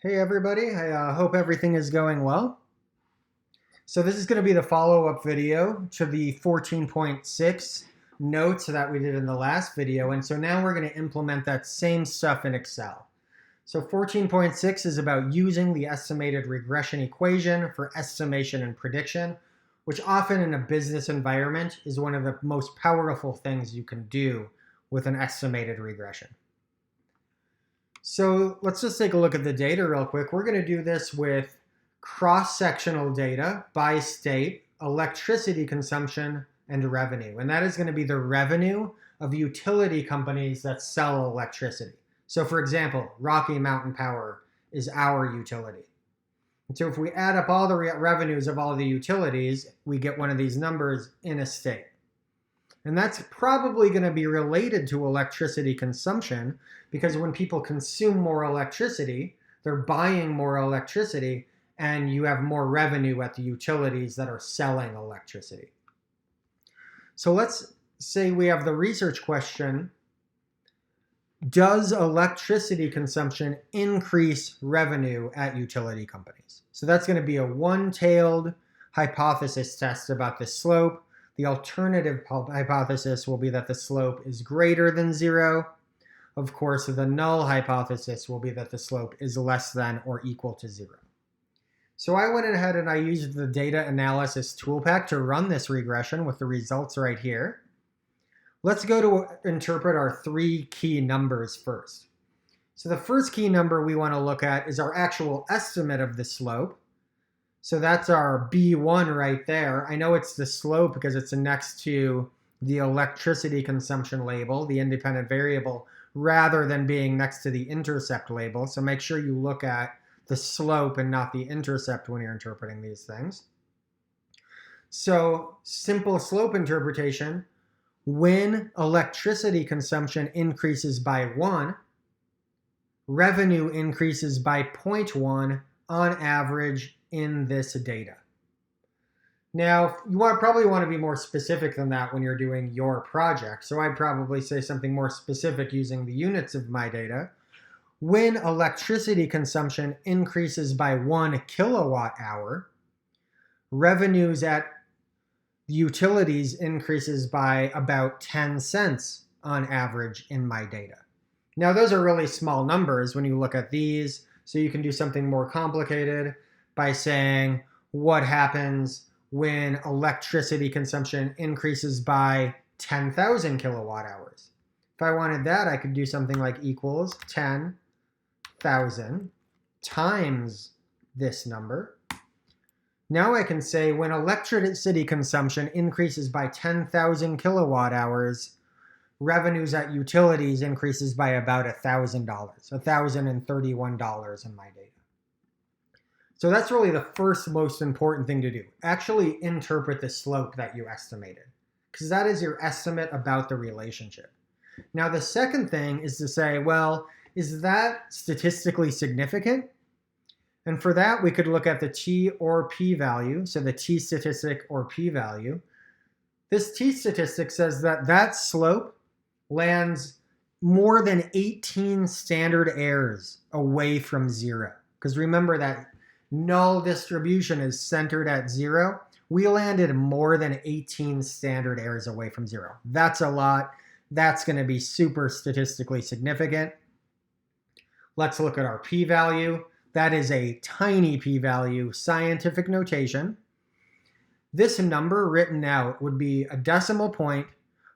Hey everybody, I hope everything is going well. So this is going to be the follow-up video to the 14.6 notes that we did in the last video. And so now we're going to implement that same stuff in Excel. So 14.6 is about using the estimated regression equation for estimation and prediction, which often in a business environment is one of the most powerful things you can do with an estimated regression. So let's just take a look at the data real quick. We're going to do this with cross-sectional data by state, electricity consumption, and revenue. And that is going to be the revenue of utility companies that sell electricity. So for example, Rocky Mountain Power is our utility. And so if we add up all the revenues of all the utilities, we get one of these numbers in a state. And that's probably going to be related to electricity consumption, because when people consume more electricity, they're buying more electricity, and you have more revenue at the utilities that are selling electricity. So let's say we have the research question: does electricity consumption increase revenue at utility companies? So that's going to be a one-tailed hypothesis test about the slope. The alternative hypothesis will be that the slope is greater than 0. Of course, the null hypothesis will be that the slope is less than or equal to 0. So I went ahead and I used the data analysis toolpack to run this regression with the results right here. Let's go to interpret our 3 key numbers first. So the first key number we want to look at is our actual estimate of the slope. So that's our B1 right there. I know it's the slope because it's next to the electricity consumption label, the independent variable, rather than being next to the intercept label. So make sure you look at the slope and not the intercept when you're interpreting these things. So simple slope interpretation: when electricity consumption increases by 1, revenue increases by 0.1 on average in this data. Now, you probably want to be more specific than that when you're doing your project. So I'd probably say something more specific using the units of my data. When electricity consumption increases by 1 kilowatt hour, revenues at utilities increases by about 10 cents on average in my data. Now, those are really small numbers when you look at these, so you can do something more complicated by saying what happens when electricity consumption increases by 10,000 kilowatt hours. If I wanted that, I could do something like equals 10,000 times this number. Now I can say when electricity consumption increases by 10,000 kilowatt hours, revenues at utilities increases by about $1,000, $1,031 in my data. So that's really the first most important thing to do. Actually interpret the slope that you estimated, because that is your estimate about the relationship. Now the second thing is to say, well, is that statistically significant? And for that, we could look at the t or p value, so the t statistic or p value. This t statistic says that that slope lands more than 18 standard errors away from 0. Because remember that null distribution is centered at 0. We landed more than 18 standard errors away from 0. That's a lot. That's going to be super statistically significant. Let's look at our p-value. That is a tiny p-value, scientific notation. This number written out would be a decimal point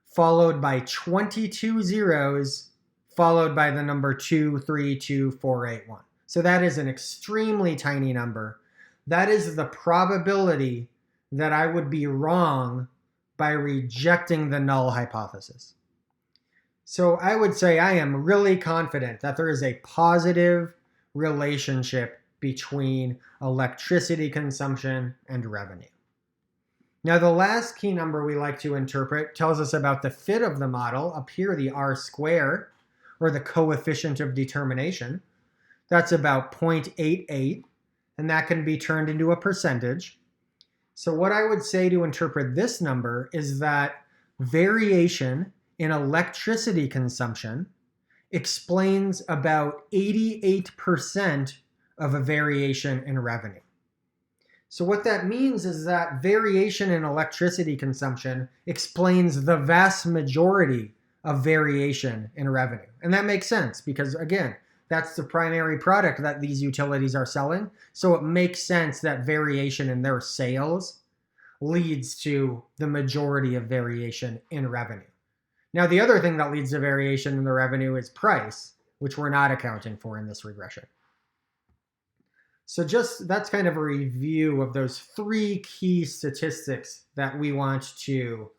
followed by 22 zeros, followed by the number 232481. So that is an extremely tiny number. That is the probability that I would be wrong by rejecting the null hypothesis. So I would say I am really confident that there is a positive relationship between electricity consumption and revenue. Now the last key number we like to interpret tells us about the fit of the model. Up here, the R-square, or the coefficient of determination. That's about 0.88, and that can be turned into a percentage. So what I would say to interpret this number is that variation in electricity consumption explains about 88% of a variation in revenue. So what that means is that variation in electricity consumption explains the vast majority of variation in revenue. And that makes sense because, again, that's the primary product that these utilities are selling. So it makes sense that variation in their sales leads to the majority of variation in revenue. Now, the other thing that leads to variation in the revenue is price, which we're not accounting for in this regression. So that's kind of a review of those three key statistics that we want to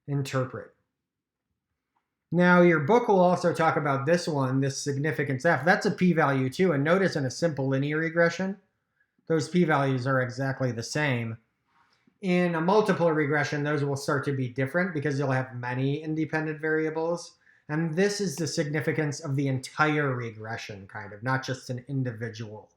interpret. Now, your book will also talk about this one, this significance F. That's a p-value too. And notice in a simple linear regression, those p-values are exactly the same. In a multiple regression, those will start to be different because you'll have many independent variables. And this is the significance of the entire regression, kind of, not just an individual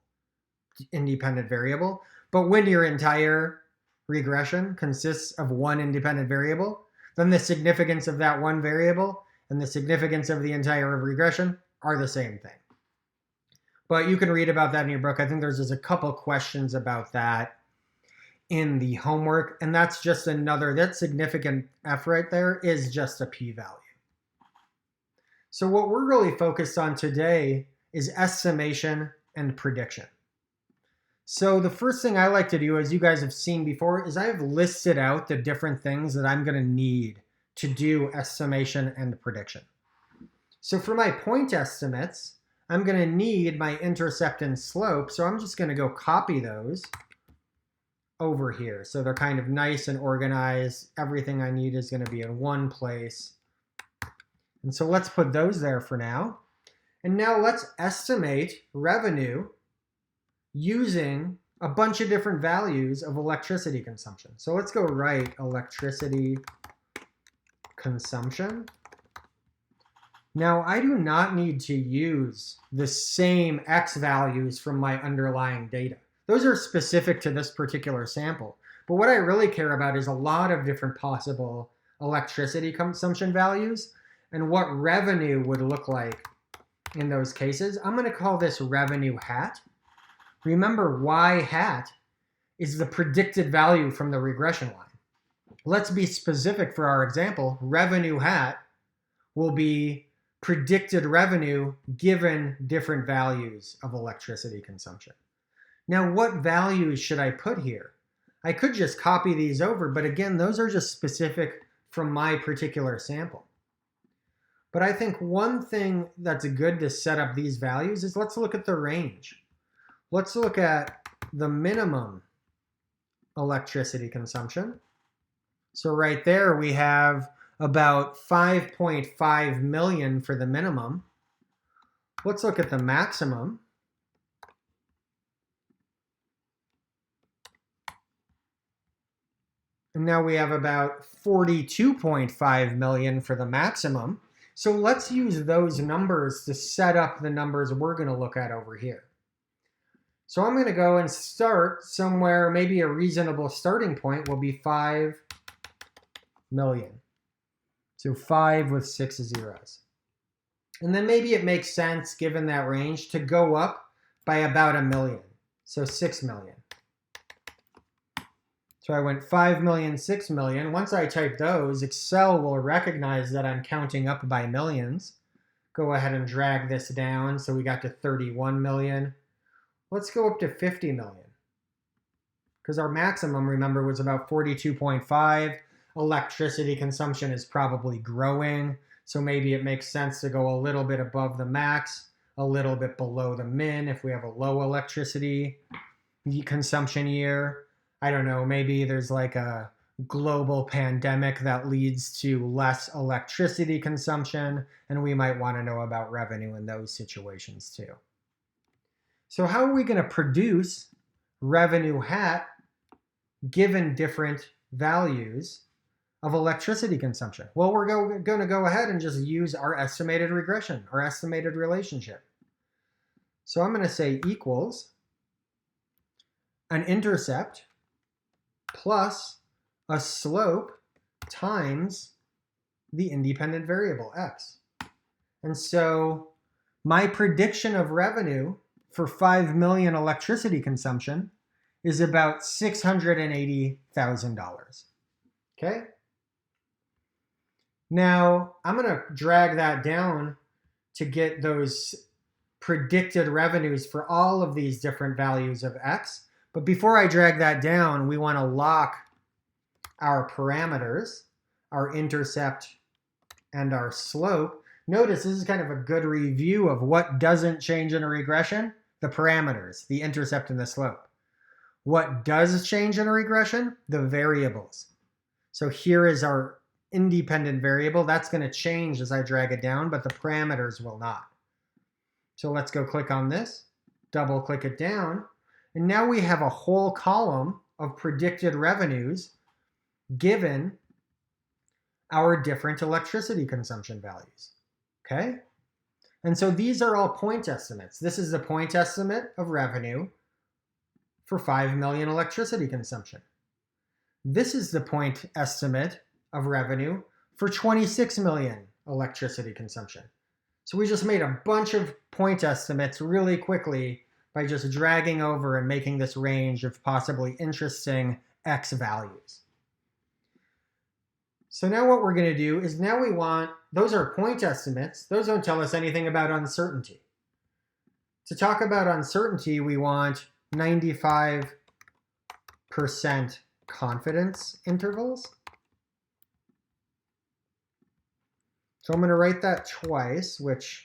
independent variable. But when your entire regression consists of one independent variable, then the significance of that one variable and the significance of the entire regression are the same thing. But you can read about that in your book. I think there's just a couple questions about that in the homework, and that's just another, that significant F right there is just a p-value. So what we're really focused on today is estimation and prediction. So the first thing I like to do, as you guys have seen before, is I've listed out the different things that I'm going to need to do estimation and prediction. So for my point estimates, I'm going to need my intercept and slope. So I'm just going to go copy those over here. So they're kind of nice and organized. Everything I need is going to be in one place. And so let's put those there for now. And now let's estimate revenue using a bunch of different values of electricity consumption. So let's go write electricity consumption. Now I do not need to use the same X values from my underlying data. Those are specific to this particular sample. But what I really care about is a lot of different possible electricity consumption values and what revenue would look like in those cases. I'm going to call this revenue hat. Remember, y hat is the predicted value from the regression line. Let's be specific for our example. Revenue hat will be predicted revenue given different values of electricity consumption. Now, what values should I put here? I could just copy these over, but again, those are just specific from my particular sample. But I think one thing that's good to set up these values is let's look at the range. Let's look at the minimum electricity consumption. So right there we have about 5.5 million for the minimum. Let's look at the maximum. And now we have about 42.5 million for the maximum. So let's use those numbers to set up the numbers we're going to look at over here. So I'm going to go and start somewhere, maybe a reasonable starting point will be 5 million. So 5 with 6 zeros. And then maybe it makes sense, given that range, to go up by about 1 million. So 6 million. So I went 5 million, 6 million. Once I type those, Excel will recognize that I'm counting up by millions. Go ahead and drag this down. So we got to 31 million. Let's go up to 50 million. Because our maximum, remember, was about 42.5. Electricity consumption is probably growing. So maybe it makes sense to go a little bit above the max, a little bit below the min if we have a low electricity consumption year. I don't know, maybe there's like a global pandemic that leads to less electricity consumption, and we might want to know about revenue in those situations too. So how are we going to produce revenue hat given different values of electricity consumption? Well, we're going to go ahead and just use our estimated regression, our estimated relationship. So I'm going to say equals an intercept plus a slope times the independent variable, x. And so my prediction of revenue for 5 million electricity consumption is about $680,000. Okay? Now, I'm going to drag that down to get those predicted revenues for all of these different values of x. But before I drag that down, we want to lock our parameters, our intercept and our slope. Notice this is kind of a good review of what doesn't change in a regression. The parameters, the intercept and the slope. What does change in a regression? The variables. So here is our independent variable. That's going to change as I drag it down, but the parameters will not. So let's go click on this, double click it down, and now we have a whole column of predicted revenues given our different electricity consumption values. Okay? And so these are all point estimates. This is the point estimate of revenue for 5 million electricity consumption. This is the point estimate of revenue for 26 million electricity consumption. So we just made a bunch of point estimates really quickly by just dragging over and making this range of possibly interesting X values. So now what we're going to do is now we want, those are point estimates. Those don't tell us anything about uncertainty. To talk about uncertainty, we want 95% confidence intervals. So I'm going to write that twice, which,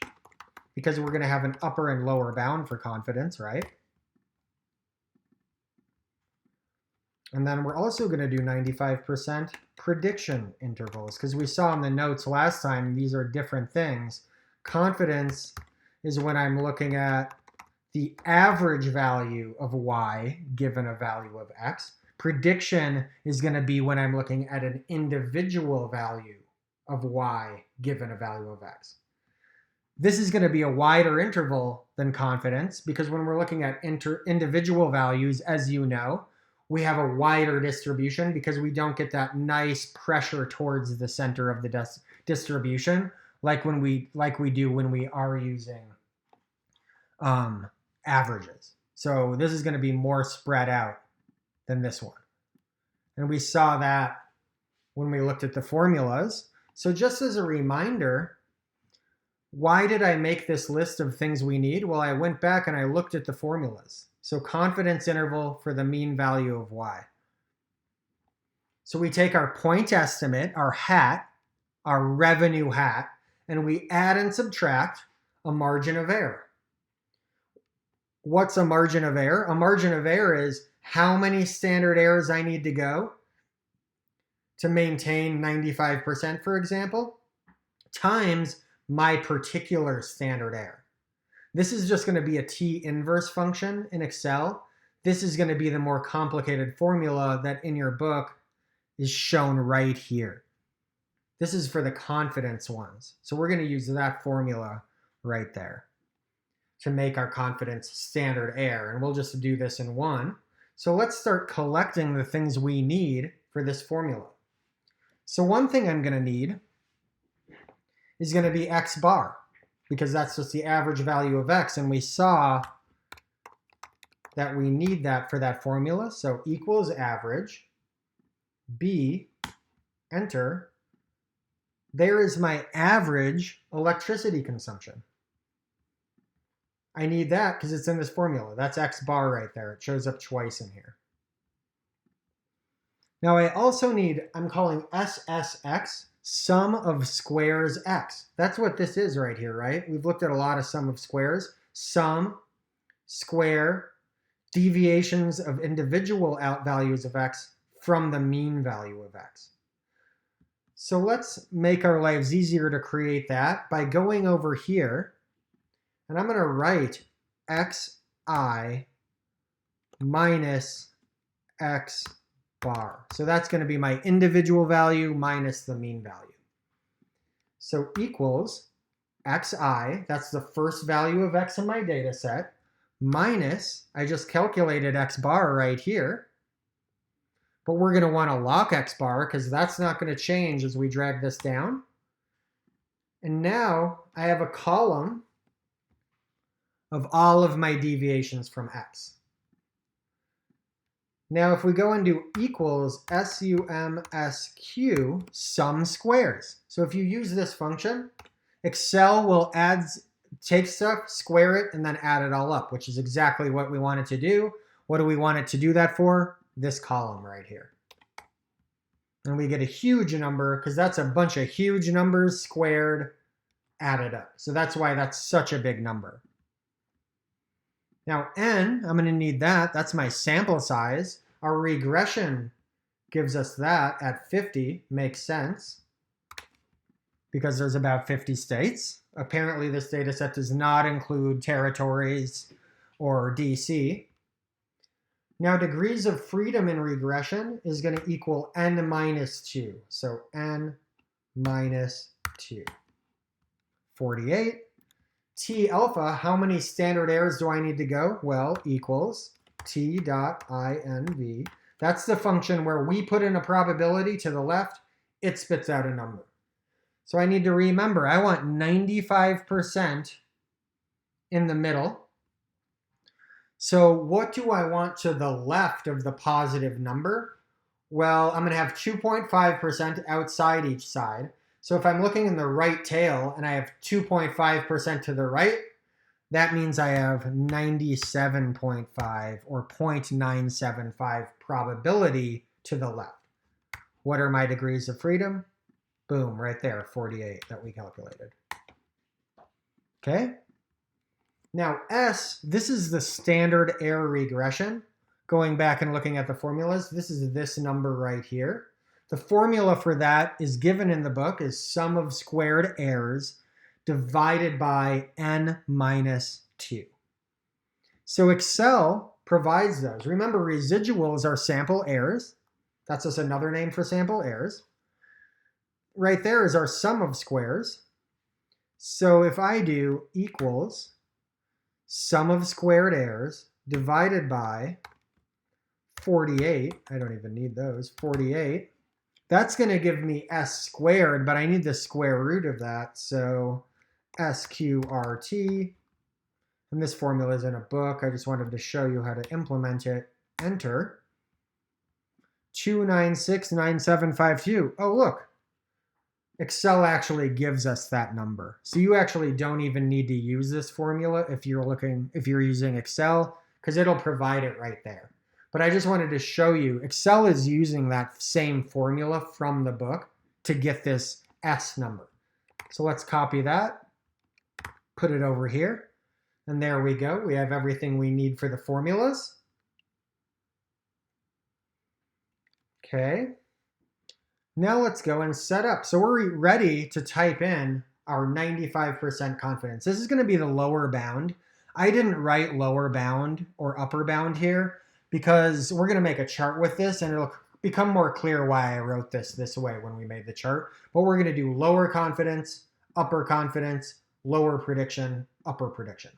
because we're going to have an upper and lower bound for confidence, right? And then we're also going to do 95% prediction intervals, because we saw in the notes last time, these are different things. Confidence is when I'm looking at the average value of y given a value of x. Prediction is going to be when I'm looking at an individual value of y given a value of x. This is going to be a wider interval than confidence, because when we're looking at individual values, as you know, we have a wider distribution because we don't get that nice pressure towards the center of the distribution like we do when we are using averages. So this is going to be more spread out than this one. And we saw that when we looked at the formulas. So just as a reminder, why did I make this list of things we need? Well, I went back and I looked at the formulas. So confidence interval for the mean value of y. So we take our point estimate, our hat, our revenue hat, and we add and subtract a margin of error. What's a margin of error? A margin of error is how many standard errors I need to go to maintain 95%, for example, times my particular standard error. This is just going to be a T-inverse function in Excel. This is going to be the more complicated formula that in your book is shown right here. This is for the confidence ones. So we're going to use that formula right there to make our confidence standard error. And we'll just do this in one. So let's start collecting the things we need for this formula. So one thing I'm going to need is going to be x bar, because that's just the average value of x. And we saw that we need that for that formula. So equals average, b, enter. There is my average electricity consumption. I need that because it's in this formula. That's x bar right there. It shows up twice in here. Now I also need, I'm calling SSX, sum of squares x. That's what this is right here, right? We've looked at a lot of sum of squares. Sum, square, deviations of individual values of x from the mean value of x. So let's make our lives easier to create that by going over here, and I'm going to write xi minus x bar. So that's going to be my individual value minus the mean value. So equals xi, that's the first value of x in my data set, minus, I just calculated x bar right here, but we're going to want to lock x bar because that's not going to change as we drag this down. And now I have a column of all of my deviations from x. Now, if we go and do equals SUMSQ, sum squares. So if you use this function, Excel will take stuff, square it, and then add it all up, which is exactly what we want it to do. What do we want it to do that for? This column right here. And we get a huge number because that's a bunch of huge numbers squared, added up. So that's why that's such a big number. Now n, I'm going to need that. That's my sample size. Our regression gives us that at 50. Makes sense because there's about 50 states. Apparently this data set does not include territories or DC. Now degrees of freedom in regression is going to equal n minus 2. So n minus 2. 48. T alpha, how many standard errors do I need to go? Well, equals t dot inv. That's the function where we put in a probability to the left, it spits out a number. So I need to remember, I want 95% in the middle. So what do I want to the left of the positive number? Well, I'm going to have 2.5% outside each side. So if I'm looking in the right tail and I have 2.5% to the right, that means I have 97.5 or 0.975 probability to the left. What are my degrees of freedom? Boom, right there, 48 that we calculated. Okay? Now S, this is the standard error regression. Going back and looking at the formulas, this is this number right here. The formula for that is given in the book as sum of squared errors divided by n minus 2. So Excel provides those. Remember, residuals are sample errors. That's just another name for sample errors. Right there is our sum of squares. So if I do equals sum of squared errors divided by 48, I don't even need those, 48, that's going to give me s squared, but I need the square root of that. So SQRT, and this formula is in a book. I just wanted to show you how to implement it. Enter. 2969752. Oh, look. Excel actually gives us that number. So you actually don't even need to use this formula if you're using Excel, because it'll provide it right there. But I just wanted to show you, Excel is using that same formula from the book to get this S number. So let's copy that, put it over here, and there we go. We have everything we need for the formulas. Okay. Now let's go and set up. So we're ready to type in our 95% confidence. This is going to be the lower bound. I didn't write lower bound or upper bound here because we're going to make a chart with this and it'll become more clear why I wrote this way when we made the chart. But we're going to do lower confidence, lower prediction, upper prediction.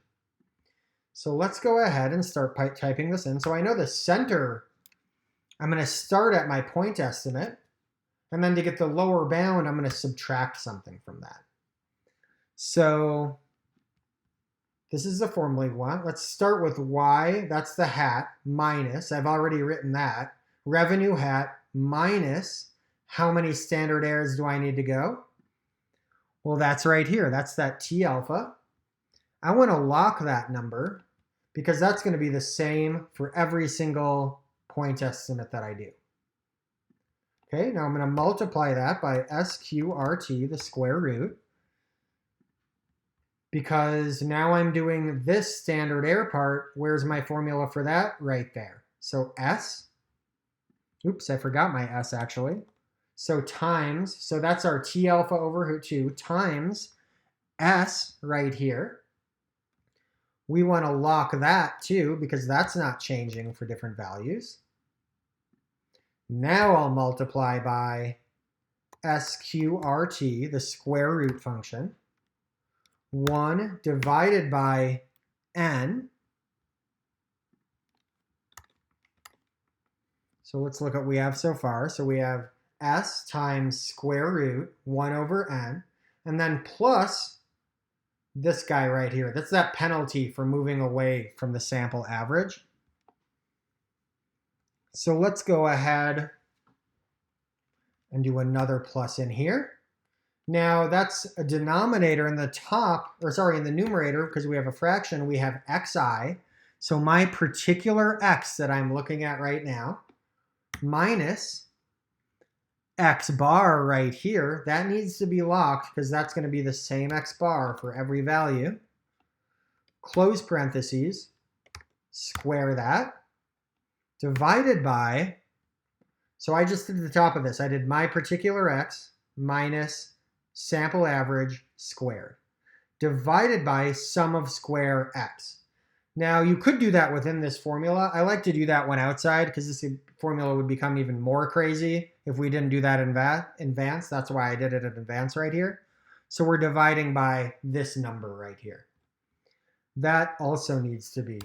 So let's go ahead and start typing this in. So I know the center, I'm going to start at my point estimate. And then to get the lower bound, I'm going to subtract something from that. So this is the formula we want. Let's start with Y, that's the hat, minus, I've already written that, revenue hat minus, how many standard errors do I need to go? Well, that's right here. That's that T alpha. I want to lock that number because that's going to be the same for every single point estimate that I do. Okay, now I'm going to multiply that by SQRT, the square root, because now I'm doing this standard error part. Where's my formula for that? Right there. So S, oops, I forgot my S actually. So times, so that's our T alpha over 2 times S right here. We want to lock that too because that's not changing for different values. Now I'll multiply by SQRT, the square root function, 1 divided by n. So let's look at what we have so far. So we have s times square root 1 over n, and then plus this guy right here. That's that penalty for moving away from the sample average. So let's go ahead and do another plus in here. Now that's a denominator in the top, or sorry, in the numerator, because we have a fraction, we have xi. So my particular x that I'm looking at right now, minus x bar right here, that needs to be locked because that's going to be the same x bar for every value. Close parentheses, square that, divided by, so I just did the top of this. I did my particular x minus sample average squared, divided by sum of square x. Now you could do that within this formula. I like to do that when outside because this formula would become even more crazy if we didn't do that in advance. That's why I did it in advance right here. So we're dividing by this number right here. That also needs to be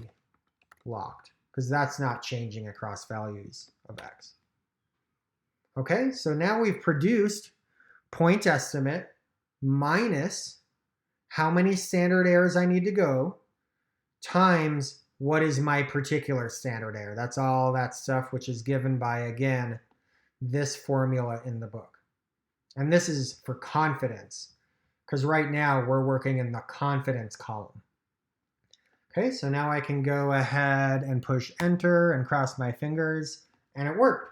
locked because that's not changing across values of x. Okay, so now we've produced point estimate minus how many standard errors I need to go times what is my particular standard error. That's all that stuff which is given by, again, this formula in the book. And this is for confidence because right now we're working in the confidence column. Okay, so now I can go ahead and push enter and cross my fingers, and it worked.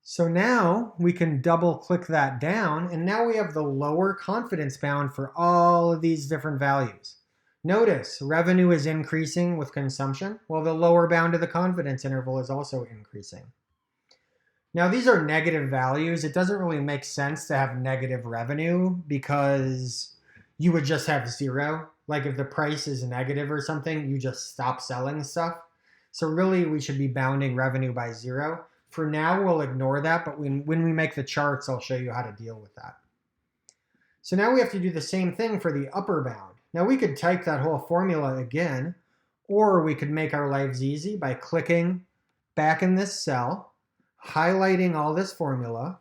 So now we can double click that down, and now we have the lower confidence bound for all of these different values. Notice revenue is increasing with consumption, while the lower bound of the confidence interval is also increasing. Now these are negative values. It doesn't really make sense to have negative revenue because you would just have zero. Like if the price is negative or something, you just stop selling stuff. So really we should be bounding revenue by zero. For now, we'll ignore that, but when we make the charts, I'll show you how to deal with that. So now we have to do the same thing for the upper bound. Now we could type that whole formula again, or we could make our lives easy by clicking back in this cell, highlighting all this formula,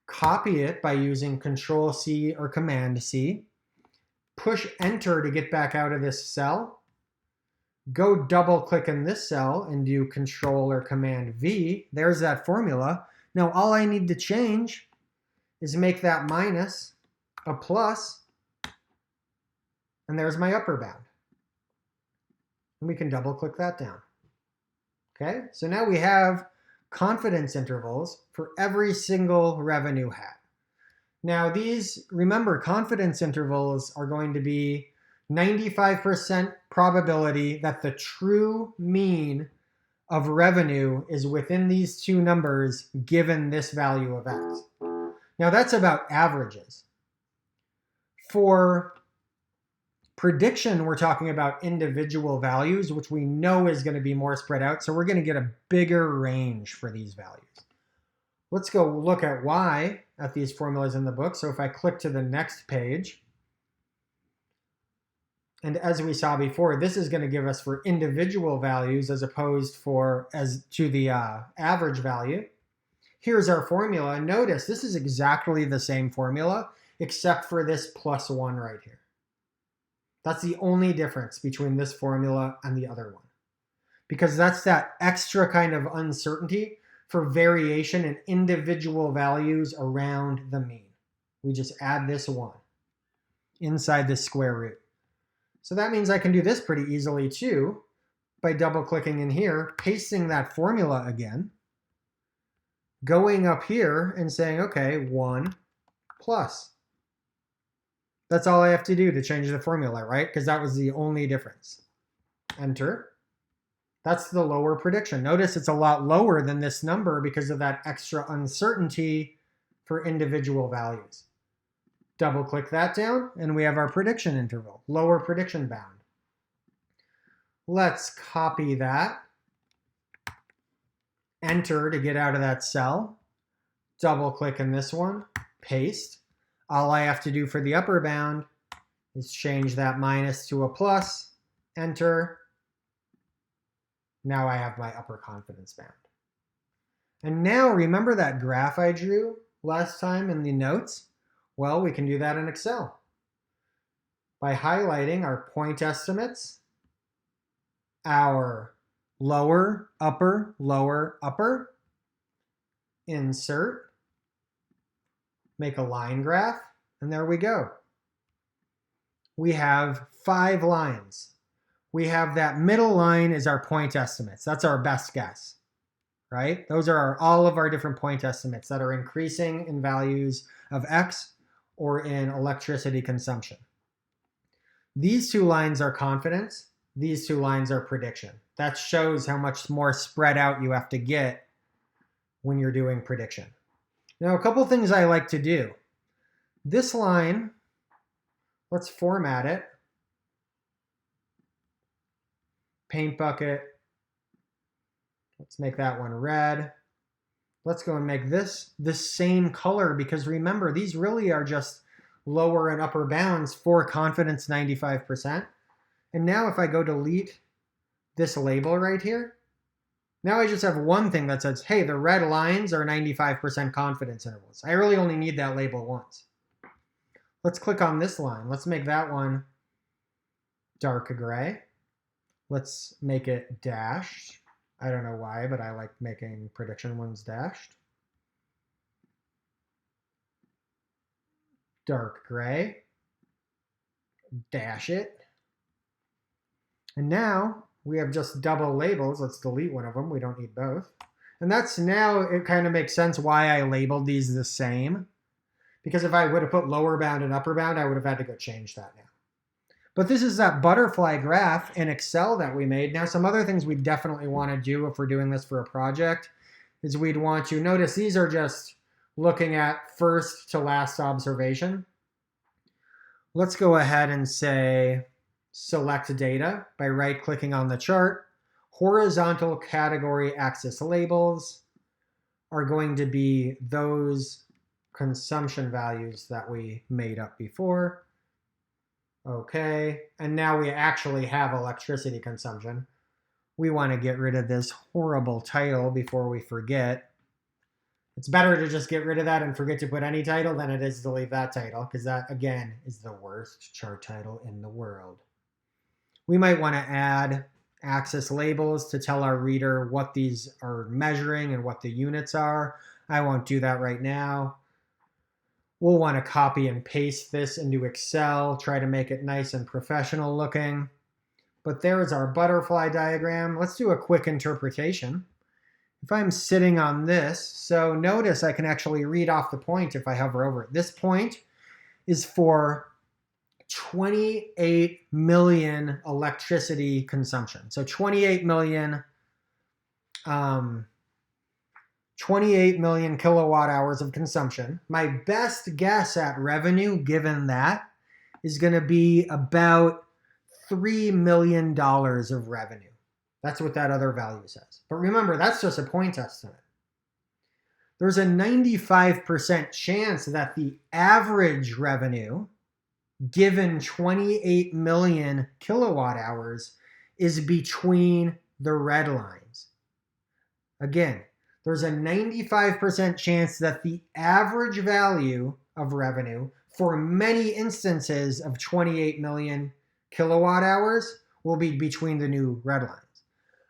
copy it by using Control-C or Command-C, push enter to get back out of this cell, go double click in this cell and do Control or Command V. There's that formula. Now all I need to change is make that minus a plus, and there's my upper bound. And we can double click that down. Okay, so now we have confidence intervals for every single revenue hat. Now these, remember, confidence intervals are going to be 95% probability that the true mean of revenue is within these two numbers given this value of x. Now that's about averages. For prediction, we're talking about individual values, which we know is going to be more spread out, so we're going to get a bigger range for these values. Let's go look at y at these formulas in the book. So if I click to the next page, and as we saw before, this is going to give us for individual values as opposed to the average value. Here's our formula. Notice this is exactly the same formula, except for this +1 right here. That's the only difference between this formula and the other one, because that's that extra kind of uncertainty for variation in individual values around the mean. We just add this 1 inside this square root. So that means I can do this pretty easily too by double clicking in here, pasting that formula again, going up here and saying, okay, 1 plus. That's all I have to do to change the formula, right? Because that was the only difference. Enter. That's the lower prediction. Notice it's a lot lower than this number because of that extra uncertainty for individual values. Double click that down and we have our prediction interval, lower prediction bound. Let's copy that. Enter to get out of that cell. Double click in this one, paste. All I have to do for the upper bound is change that minus to a plus, enter. Now I have my upper confidence bound. And now remember that graph I drew last time in the notes? Well, we can do that in Excel. by highlighting our point estimates, our lower, upper, insert, make a line graph, and there we go. We have 5 lines. We have that middle line is our point estimates. That's our best guess, right? Those are all of our different point estimates that are increasing in values of X or in electricity consumption. These 2 lines are confidence. These 2 lines are prediction. That shows how much more spread out you have to get when you're doing prediction. Now, a couple things I like to do. This line, let's format it. Paint bucket. Let's make that one red. Let's go and make this the same color, because remember, these really are just lower and upper bounds for confidence 95%. And now if I go delete this label right here, now I just have one thing that says, hey, the red lines are 95% confidence intervals. I really only need that label once. Let's click on this line. Let's make that one dark gray. Let's make it dashed. I don't know why, but I like making prediction ones dashed. Dark gray. Dash it. And now we have just double labels. Let's delete one of them. We don't need both. And that's now, it kind of makes sense why I labeled these the same. Because if I would have put lower bound and upper bound, I would have had to go change that now. But this is that butterfly graph in Excel that we made. Now, some other things we definitely want to do if we're doing this for a project is we'd want to notice these are just looking at first to last observation. Let's go ahead and say select data by right-clicking on the chart. Horizontal category axis labels are going to be those consumption values that we made up before. Okay, and now we actually have electricity consumption. We want to get rid of this horrible title before we forget. It's better to just get rid of that and forget to put any title than it is to leave that title, because that, again, is the worst chart title in the world. We might want to add axis labels to tell our reader what these are measuring and what the units are. I won't do that right now. We'll want to copy and paste this into Excel, try to make it nice and professional looking. But there's our butterfly diagram. Let's do a quick interpretation. If I'm sitting on this, so notice I can actually read off the point if I hover over it. This point is for 28 million electricity consumption. So 28 million kilowatt hours of consumption. My best guess at revenue, given that, is going to be about $3 million of revenue. That's what that other value says. But remember, that's just a point estimate. There's a 95% chance that the average revenue, given 28 million kilowatt hours, is between the red lines. Again, there's a 95% chance that the average value of revenue for many instances of 28 million kilowatt hours will be between the new red lines.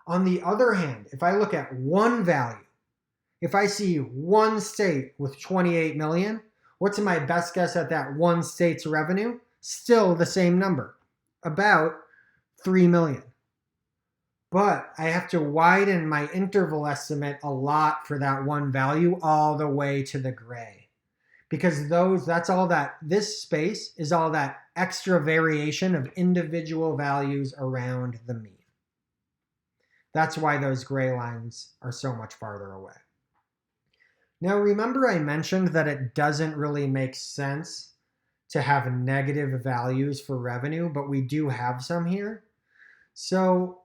On the other hand, if I look at one value, if I see one state with 28 million, what's my best guess at that one state's revenue? Still the same number, about 3 million. But I have to widen my interval estimate a lot for that one value all the way to the gray. Because that's all that, this space is all that extra variation of individual values around the mean. That's why those gray lines are so much farther away. Now remember I mentioned that it doesn't really make sense to have negative values for revenue, but we do have some here. So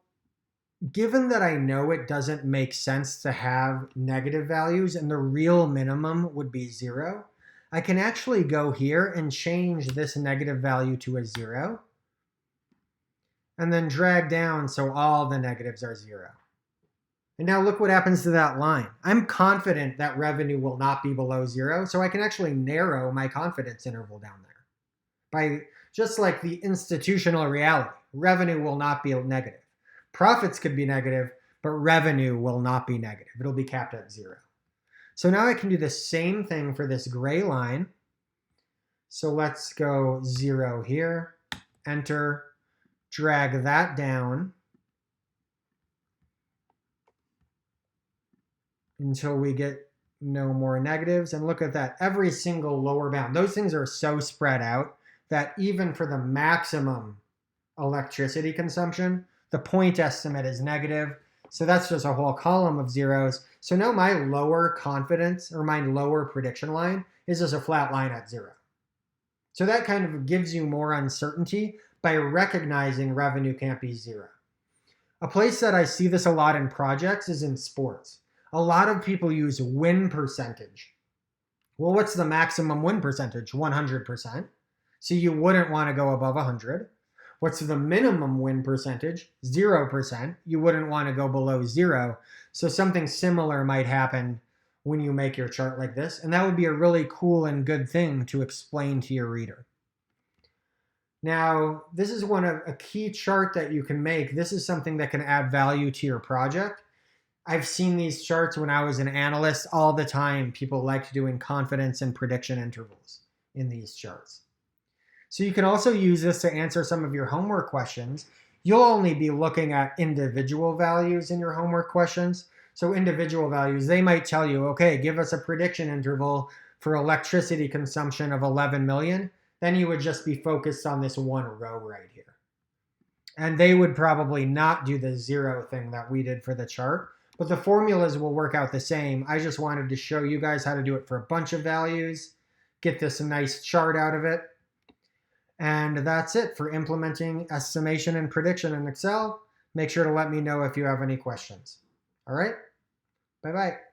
given that I know it doesn't make sense to have negative values and the real minimum would be 0, I can actually go here and change this negative value to a 0 and then drag down so all the negatives are 0. And now look what happens to that line. I'm confident that revenue will not be below 0, so I can actually narrow my confidence interval down there. by just like the institutional reality. Revenue will not be negative. Profits could be negative, but revenue will not be negative. It'll be capped at 0. So now I can do the same thing for this gray line. So let's go 0 here, enter, drag that down until we get no more negatives. And look at that, every single lower bound. Those things are so spread out that even for the maximum electricity consumption, the point estimate is negative. So that's just a whole column of zeros. So now my lower confidence or my lower prediction line is just a flat line at 0. So that kind of gives you more uncertainty by recognizing revenue can't be 0. A place that I see this a lot in projects is in sports. A lot of people use win percentage. Well, what's the maximum win percentage? 100%. So you wouldn't want to go above 100. What's the minimum win percentage? 0%. You wouldn't want to go below 0. So something similar might happen when you make your chart like this. And that would be a really cool and good thing to explain to your reader. Now, this is a key chart that you can make. This is something that can add value to your project. I've seen these charts when I was an analyst all the time. People liked doing confidence and prediction intervals in these charts. So you can also use this to answer some of your homework questions. You'll only be looking at individual values in your homework questions. So individual values, they might tell you, okay, give us a prediction interval for electricity consumption of 11 million. Then you would just be focused on this one row right here. And they would probably not do the 0 thing that we did for the chart. But the formulas will work out the same. I just wanted to show you guys how to do it for a bunch of values, get this nice chart out of it. And that's it for implementing estimation and prediction in Excel. Make sure to let me know if you have any questions. All right, bye-bye.